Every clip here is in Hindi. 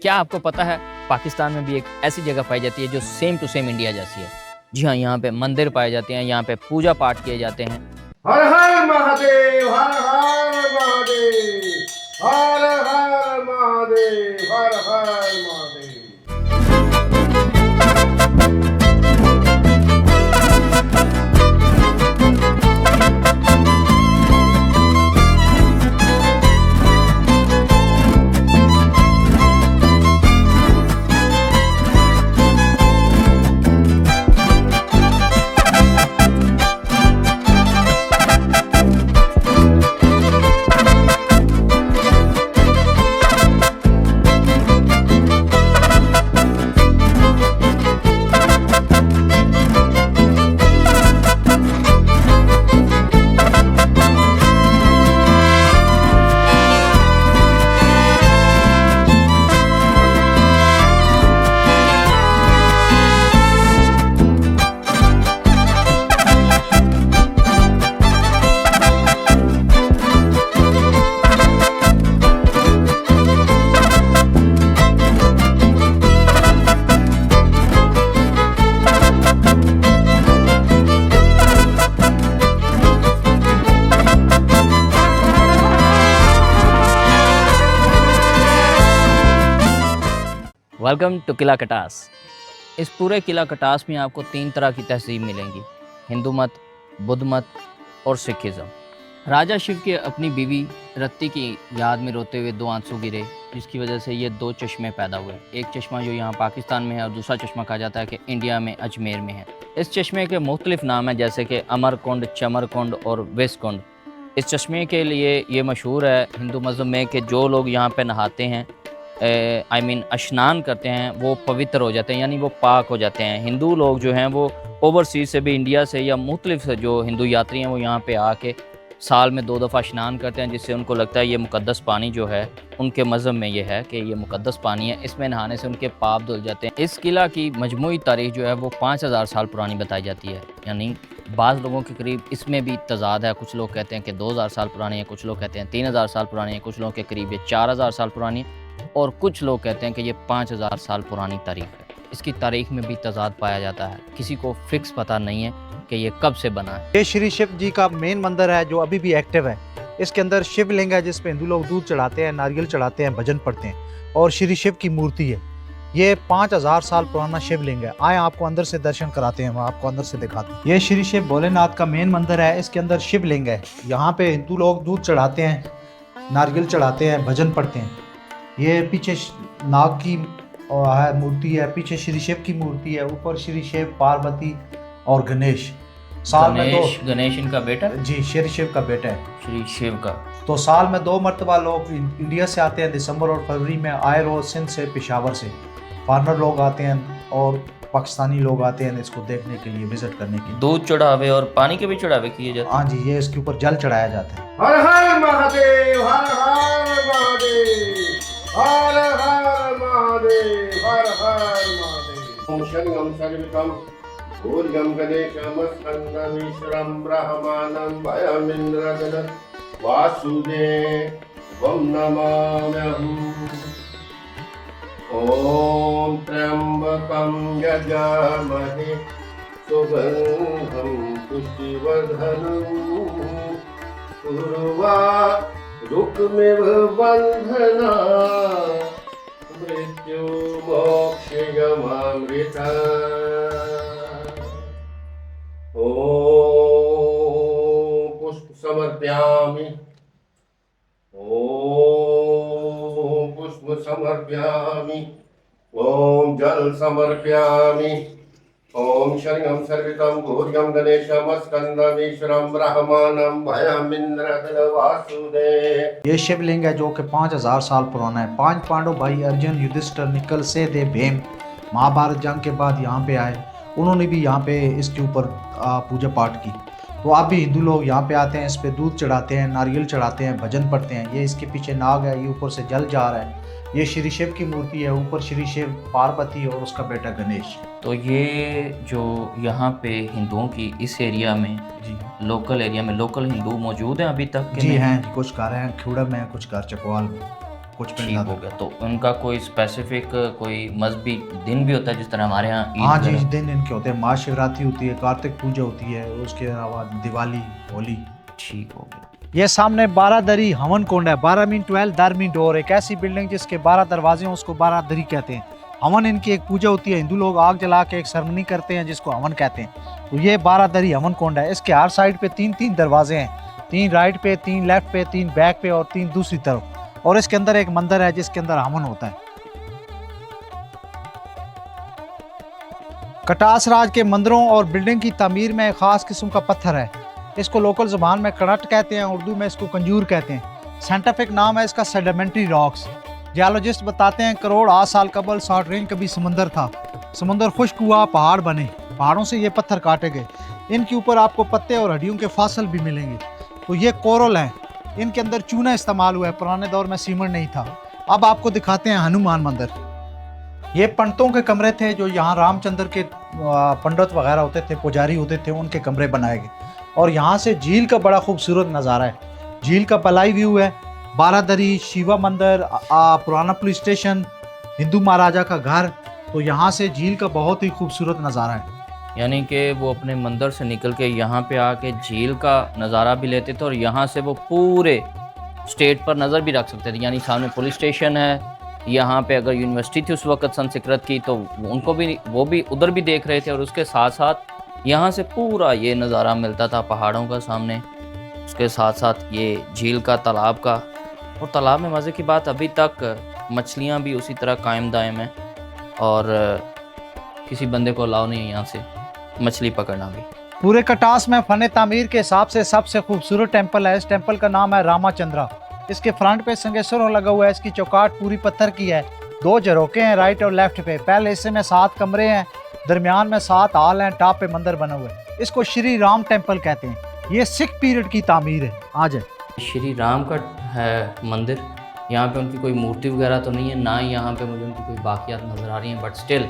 क्या आपको पता है पाकिस्तान में भी एक ऐसी जगह पाई जाती है जो सेम टू सेम इंडिया जैसी है? जी हाँ, यहाँ पे मंदिर पाए जाते हैं, यहाँ पे पूजा पाठ किए जाते हैं। हर हर महादेव, हर हर महादेव, हर हर महादेव, हर हर महादेव। वेलकम टू किला कटास। इस पूरे किला कटास में आपको 3 तरह की तहजीब मिलेंगी: हिंदू मत, बुद्ध मत और सिखिज़म। राजा शिव के अपनी बीवी रत्ती की याद में रोते हुए 2 आंसू गिरे, जिसकी वजह से ये 2 चश्मे पैदा हुए। एक चश्मा जो यहाँ पाकिस्तान में है और दूसरा चश्मा कहा जाता है कि इंडिया में अजमेर में है। इस चश्मे के मुख्तलिफ नाम हैं, जैसे कि अमरकुंड, चमरकुंड और वेसकुंड। इस चश्मे के लिए ये मशहूर है हिंदू मज़हब में कि जो लोग यहाँ पे नहाते हैं, स्नान करते हैं, वो पवित्र हो जाते हैं, यानी वो पाक हो जाते हैं। हिंदू लोग जो हैं वो ओवरसीज़ से भी, इंडिया से या मुख्तलिफ जो हिंदू यात्री हैं, वो यहाँ पे आके साल में 2 दफ़ा स्नान करते हैं, जिससे उनको लगता है ये मुक़द्दस पानी जो है, उनके मज़हब में ये है कि ये मुक़द्दस पानी है, इसमें नहाने से उनके पाप धुल जाते हैं। इस किला की मजमूई तारीख़ जो है वो 5000 साल पुरानी बताई जाती है, यानी बाज़ लोगों के करीब इसमें भी तज़ाद है। कुछ लोग कहते हैं कि 2000 साल पुरानी है, कुछ लोग कहते हैं 3000 साल पुरानी है, कुछ लोगों के करीब ये 4000 साल पुरानी है और कुछ लोग कहते हैं कि ये 5000 साल पुरानी तारीख़ है। इसकी तारीख़ में भी तज़ाद पाया जाता है, किसी को फिक्स पता नहीं है कि ये कब से बना है। ये श्री शिव जी का मेन मंदिर है जो अभी भी एक्टिव है। इसके अंदर शिवलिंग है जिस पे हिंदू लोग दूध चढ़ाते हैं, नारियल चढ़ाते हैं, भजन पढ़ते हैं, और श्री शिव की मूर्ति है। ये 5000 साल पुराना शिवलिंग है। आए आपको अंदर से दर्शन कराते हैं, हम आपको अंदर से दिखाते हैं। ये श्री शिव भोलेनाथ का मेन मंदिर है। इसके अंदर शिवलिंग है। यहाँ पे हिंदू लोग दूध चढ़ाते हैं, नारियल चढ़ाते हैं, भजन पढ़ते हैं। ये पीछे नाग की है मूर्ति है, पीछे श्री शिव की मूर्ति है, ऊपर श्री शिव, पार्वती और गणेश। साल में 2 गणेश इनका बेटा जी, श्री शिव का बेटा है, श्री शिव का। तो साल में 2 मरतबा लोग इंडिया से आते हैं, दिसंबर और फरवरी में। आए रोज सिंध से, पेशावर से फॉरनर लोग आते हैं और पाकिस्तानी लोग आते हैं इसको देखने के लिए, विजिट करने के लिए। दूध चढ़ावे और पानी के भी चढ़ावे किए जाते हैं। हाँ जी, ये इसके ऊपर जल चढ़ाया जाता है। हर हर महादेव, हर हर महादेव, हर हर महादेव, हर हर महादेव। ओम शरणं सर्वं ऊर्जं गणेशमस्कन्दमीश्वरं ब्रह्माणं भयमिन्द्रजनं वासुदेवं नमाम्यहम्। ॐ त्र्यम्बकं यजामहे सुगन्धं पुष्टिवर्धनं उर्वारुकमिव बन्धना मृत्युमोक्षयमामृता। ॐ पुष्प समर्पयामि, ॐ पुष्प समर्पयामि, ॐ जल समर्पयामि। ओम शरणं सर्वितं भूर्यं गणेशमस्कन्दमीश्वरं ब्रह्माणं भयमिन्द्रजनं वासुदेव। ये शिवलिंग है जो कि 5000 साल पुराना है। 5 पांडव भाई अर्जुन, युधिष्ठिर, निकल, सहदेव, भीम महाभारत जंग के बाद यहाँ पे आए। उन्होंने भी यहाँ पे इसके ऊपर पूजा पाठ की। तो आप भी हिंदू लोग यहाँ पे आते हैं, इस पे दूध चढ़ाते हैं, नारियल चढ़ाते हैं, भजन पढ़ते हैं। ये इसके पीछे नाग है, ये ऊपर से जल जा रहा है। ये श्री शिव की मूर्ति है, ऊपर श्री शिव, पार्वती और उसका बेटा गणेश। तो ये जो यहाँ पे हिंदुओं की इस एरिया में, जी लोकल एरिया में, लोकल हिंदू मौजूद हैं अभी तक? जी हैं, कुछ घर हैं खेड़ा में, कुछ घर चकवाल में, कुछ ठीक पिंड हो गया। तो उनका कोई स्पेसिफिक कोई मजहबी दिन भी होता है जिस तरह हमारे यहाँ ईद हाँ जी, वगैरह? दिन इनके होते हैं, महाशिवरात्रि होती है, कार्तिक पूजा होती है, उसके अलावा दिवाली, होली। ठीक हो गया। ये सामने 12 दरी हवन कुंड है। 12 मीन 12, दर मीन डोर। एक ऐसी बिल्डिंग जिसके 12 दरवाजे हैं उसको 12 दरी कहते हैं। हवन इनकी एक पूजा होती है, हिंदू लोग आग जला के एक सेरेमनी करते हैं जिसको हवन कहते हैं। तो ये 12 दरी हवन कुंड है। इसके हर साइड पे 3-3 दरवाजे हैं, 3 राइट पे, 3 लेफ्ट पे, 3 बैक पे और 3 दूसरी तरफ। और इसके अंदर एक मंदिर है जिसके अंदर हवन होता है। कटास राज के मंदिरों और बिल्डिंग की तामीर में एक खास किस्म का पत्थर है। इसको लोकल ज़बान में करट कहते हैं, उर्दू में इसको कंजूर कहते हैं। साइंटिफिक नाम है इसका सेडिमेंट्री रॉक्स। जियोलॉजिस्ट बताते हैं करोड़ 8 साल कबल सॉल्ट रेन कभी समंदर था, समंदर खुश्क हुआ, पहाड़ बने, पहाड़ों से ये पत्थर काटे गए। इनके ऊपर आपको पत्ते और हड्डियों के फासल भी मिलेंगे। तो ये कोरल हैं, इनके अंदर चूना इस्तेमाल हुआ है, पुराने दौर में सीमेंट नहीं था। अब आपको दिखाते हैं हनुमान मंदिर। ये पंडितों के कमरे थे, जो यहाँ रामचंद्र के पंडित वगैरह होते थे, पुजारी होते थे, उनके कमरे बनाए गए। और यहाँ से झील का बड़ा खूबसूरत नज़ारा है। झील का पलाई व्यू है, 12 दरी, शिवा मंदिर, पुराना पुलिस स्टेशन, हिंदू महाराजा का घर। तो यहाँ से झील का बहुत ही खूबसूरत नज़ारा है। यानी कि वो अपने मंदिर से निकल के यहाँ पे आके झील का नज़ारा भी लेते थे और यहाँ से वो पूरे स्टेट पर नज़र भी रख सकते थे। यानी सामने पुलिस स्टेशन है, यहाँ पे अगर यूनिवर्सिटी थी उस वक्त संस्कृत की तो उनको भी वो भी उधर भी देख रहे थे, और उसके साथ साथ यहाँ से पूरा ये नज़ारा मिलता था पहाड़ों का सामने, उसके साथ साथ ये झील का, तालाब का। और तालाब में मज़े की बात, अभी तक मछलियाँ भी उसी तरह कायम दायम हैं और किसी बंदे को अलाउ नहीं है यहाँ से मछली पकड़ना भी। पूरे कटास में फन तामीर के हिसाब से सबसे खूबसूरत टेम्पल है। इस टेम्पल का नाम है रामाचंद्रा। इसके फ्रंट पे संगेश्वर लगा हुआ है। इसकी चौकाट पूरी पत्थर की है, 2 झरोके हैं राइट और लेफ्ट पे। पहले हिस्से में 7 कमरे हैं, दरमियान में 7 हॉल हैं, टॉप पे मंदिर बना हुआ है। इसको श्री राम टेम्पल कहते हैं। ये सिख पीरियड की तामीर है। आ जाए, श्री राम का है मंदिर। यहाँ पे उनकी कोई मूर्ति वगैरह तो नहीं है, ना ही यहाँ पे मुझे उनकी कोई बाकियात नज़र आ रही हैं, बट स्टिल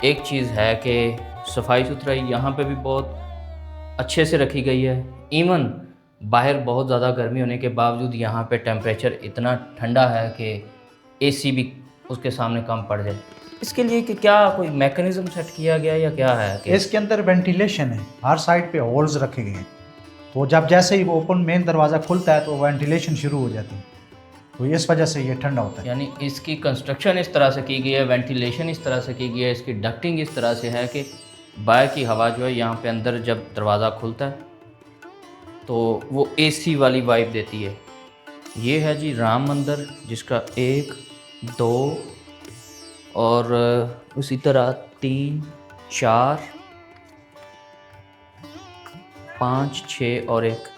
एक चीज़ है कि सफाई सुथराई यहाँ पे भी बहुत अच्छे से रखी गई है। इवन बाहर बहुत ज़्यादा गर्मी होने के बावजूद यहाँ पे टेम्परेचर इतना ठंडा है कि एसी भी उसके सामने कम पड़ जाए। इसके लिए कि क्या कोई मैकेनिज्म सेट किया गया या क्या है कि इसके अंदर वेंटिलेशन है, हर साइड पे होल्स रखे गए हैं। तो जब जैसे ही ओपन मेन दरवाज़ा खुलता है तो वेंटिलेशन शुरू हो जाती है, तो इस वजह से ये ठंडा होता है। यानी इसकी कंस्ट्रक्शन इस तरह से की गई है, वेंटिलेशन इस तरह से की गई है, इसकी डक्टिंग इस तरह से है कि बाहर की हवा जो है यहाँ पे अंदर जब दरवाज़ा खुलता है तो वो एसी वाली वाइब देती है। ये है जी राम मंदिर, जिसका 1, 2 और उसी तरह 3, 4, 5, 6 और 1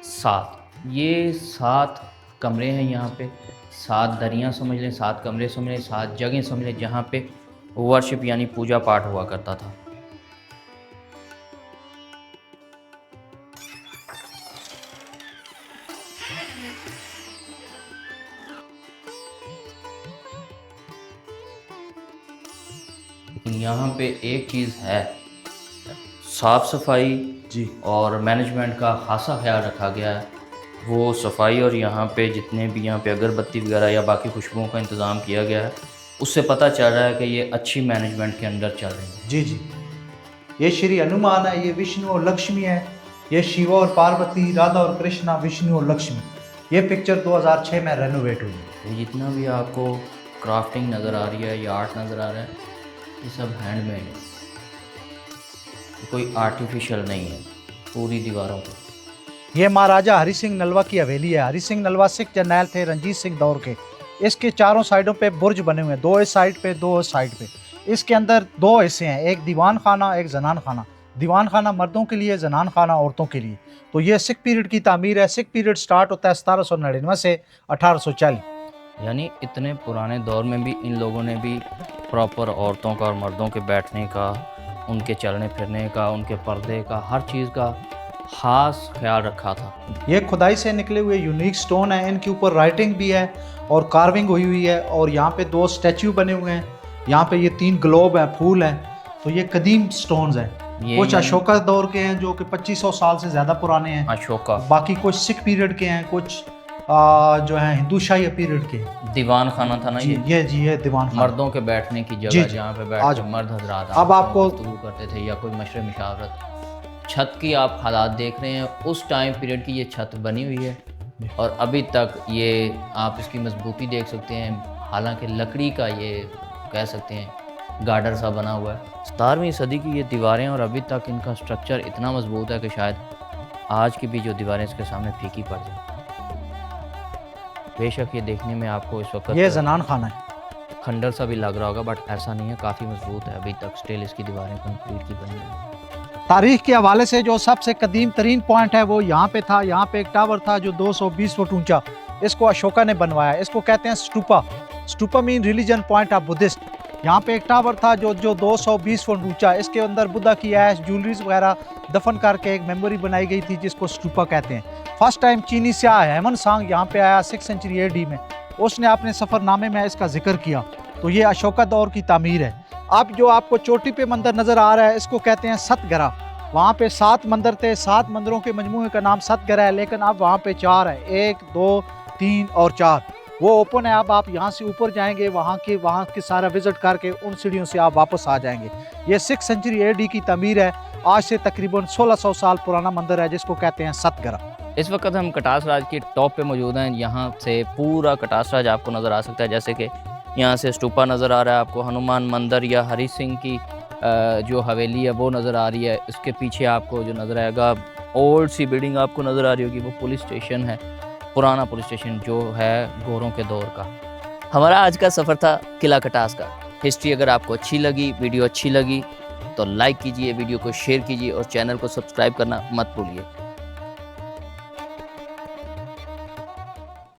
7। ये 7 कमरे हैं यहाँ पे, 7 दरियाँ समझ लें, 7 कमरे समझ लें, 7 जगह समझ लें जहाँ पे वर्शिप यानी पूजा पाठ हुआ करता था। लेकिन यहाँ पे एक चीज़ है, साफ़ सफाई जी, और मैनेजमेंट का खासा ख्याल रखा गया है। वो सफाई और यहाँ पे जितने भी यहाँ पे अगरबत्ती वगैरह या बाकी खुशबुओं का इंतज़ाम किया गया है, उससे पता चल रहा है कि ये अच्छी मैनेजमेंट के अंडर चल रही है। जी जी। ये श्री हनुमान है, ये विष्णु और लक्ष्मी है, ये शिव और पार्वती, राधा और कृष्णा, विष्णु और लक्ष्मी। ये पिक्चर 2006 में रेनोवेट हुई। ये जितना भी आपको क्राफ्टिंग नज़र आ रही है या आर्ट नज़र आ रहा है, ये सब हैंडमेड है, कोई आर्टिफिशियल नहीं है पूरी दीवारों पर। ये महाराजा हरि सिंह नलवा की हवेली है। हरि सिंह नलवा सिख जर्नैल थे रंजीत सिंह दौर के। इसके चारों साइडों पे बुर्ज बने हुए हैं, 2 इस साइड पे, 2 इस साइड पे। इसके अंदर 2 हिस्से हैं, एक दीवान खाना, एक जनान खाना। दीवान खाना मर्दों के लिए, जनान खाना औरतों के लिए। तो ये सिख पीरियड की तामीर है। सिख पीरियड स्टार्ट होता है 1799 से 1840। यानी इतने पुराने दौर में भी इन लोगों ने भी प्रॉपर औरतों का और मर्दों के बैठने का, उनके चलने फिरने का, उनके पर्दे का, हर चीज़ का खास ख्याल रखा था। ये खुदाई से निकले हुए यूनिक स्टोन है। इनके ऊपर राइटिंग भी है और कार्विंग हुई हुई है। और यहाँ पे 2 स्टैच्यू बने हुए हैं। यहाँ पे ये 3 ग्लोब है, फूल है। तो ये कदीम स्टोन्स हैं। कुछ अशोका दौर के हैं जो कि 2500 साल से ज़्यादा पुराने हैं। अशोका, बाकी कुछ सिख पीरियड के हैं, कुछ जो है हिंदू शाही पीरियड के। दीवान खाना था ना जी ये दीवान खाना। मर्दों के बैठने की जी, जगह जी। जहाँ पे बैठ आज के मर्द हजरात अब आपको गुफ्तगू करते थे या कोई मशरे मुशावरत। छत की आप हालात देख रहे हैं, उस टाइम पीरियड की ये छत बनी हुई है और अभी तक ये आप इसकी मजबूती देख सकते हैं। हालांकि लकड़ी का ये कह सकते हैं गार्डर सा बना हुआ है। 17वीं सदी की ये दीवारें और अभी तक इनका स्ट्रक्चर इतना मजबूत है कि शायद आज की भी जो दीवारें इसके सामने फीकी पड़ जाए। बेशक ये देखने में आपको इस वक्त ये जनान खाना है। खंडर सा भी लग रहा होगा, बट ऐसा नहीं है, काफ़ी मजबूत है। अभी तक स्टिल इसकी दीवारें कंक्रीट की बनी हुई हैं। तारीख के हवाले से जो सबसे कदीम तरीन पॉइंट है वो यहाँ पे था। यहाँ पे एक टावर था जो 220 फुट ऊंचा, इसको अशोका ने बनवाया। इसको कहते हैं stupa. Stupa mean religion point of Buddhist. यहाँ पे एक टावर था जो 220 फुट ऊंचा, इसके अंदर बुद्धा की ऐश ज्वेलरीज वगैरह दफन करके एक मेमोरी बनाई गई थी जिसको स्टूपा कहते हैं। फर्स्ट टाइम चीनी स्याह हेमन सांग यहाँ पे आया 6 सेंचुरी AD में। उसने अपने सफ़रनामे में इसका जिक्र किया। तो ये अशोका दौर की तामीर है। अब जो आपको चोटी पे मंदिर नज़र आ रहा है इसको कहते हैं सतगरा। वहाँ पे 7 मंदिर थे, 7 मंदिरों के मजमूए का नाम सतगरा है, लेकिन अब वहाँ पे 4 है, 1, 2, 3 और 4। वो ओपन है। अब आप यहाँ से ऊपर जाएंगे, वहाँ के सारा विजिट करके उन सीढ़ियों से आप वापस आ जाएंगे। ये 6 सेंचुरी AD की तमीर है। आज से तकरीबन 1600 साल पुराना मंदिर है जिसको कहते हैं सतगरा। इस वक्त हम कटास राज के टॉप पे मौजूद हैं। यहाँ से पूरा कटास राज आपको नज़र आ सकता है। जैसे कि यहाँ से स्टूपा नज़र आ रहा है आपको, हनुमान मंदिर या हरी सिंह की जो हवेली है वो नज़र आ रही है। इसके पीछे आपको जो नज़र आएगा ओल्ड सी बिल्डिंग आपको नज़र आ रही होगी, वो पुलिस स्टेशन है, पुराना पुलिस स्टेशन जो है गोरों के दौर का। हमारा आज का सफ़र था किला कटास का। हिस्ट्री अगर आपको अच्छी लगी, वीडियो अच्छी लगी तो लाइक कीजिए, वीडियो को शेयर कीजिए और चैनल को सब्सक्राइब करना मत भूलिए।